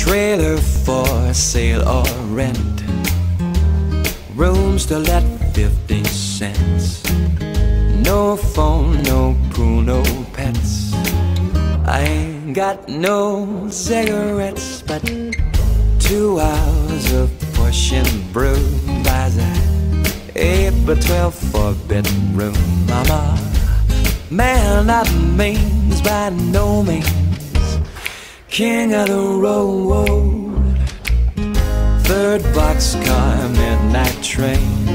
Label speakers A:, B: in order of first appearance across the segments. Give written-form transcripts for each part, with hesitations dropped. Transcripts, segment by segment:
A: Trailer for sale or rent, rooms to let 50 cents. No phone, no pool, no pets. I ain't got no cigarettes, but 2 hours of pushing broom buys a 8 by 12 for bedroom. I'm a man of means, by no means king of the road. Third boxcar, midnight train,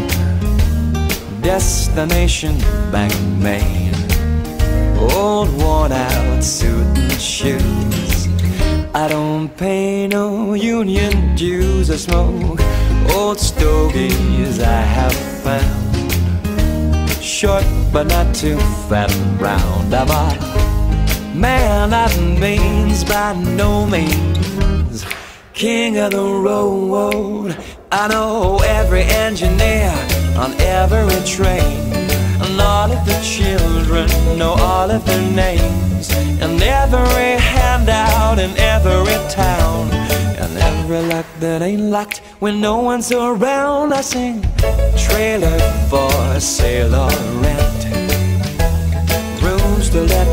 A: destination back in Maine. Old worn out suit and shoes. I don't pay no union dues or smoke old stogies I have found. Short but not too fat and round. I'm a man of means, by no means king of the road. I know every engineer on every train, and all of the children know all of their names, and every handout in every town, and every lock that ain't locked when no one's around. I sing trailer for sale or rent, rooms to let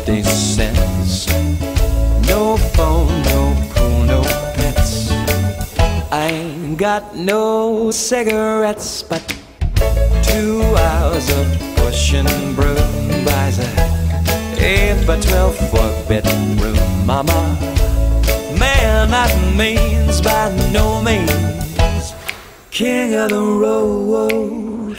A: 50 cents. No phone, no pool, no pets. I ain't got no cigarettes, but 2 hours of pushing broom buys a 8 by 12 for bedroom. I'm a man of means, by no means king of the road.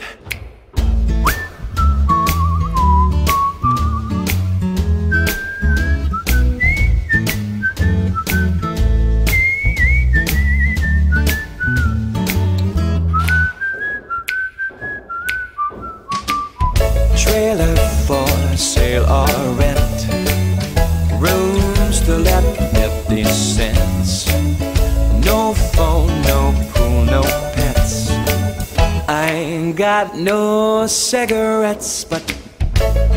A: Trailer for sale or rent, rooms to let 50 cents. No phone, no pool, no pets. I ain't got no cigarettes, but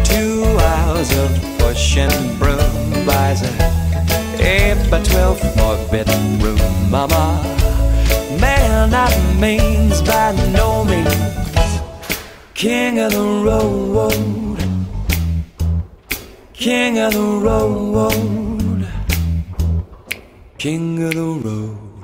A: 2 hours of pushing broom buys a 8 by 12 for bedroom. I'm a man of means, by no means king of the road, king of the road, king of the road.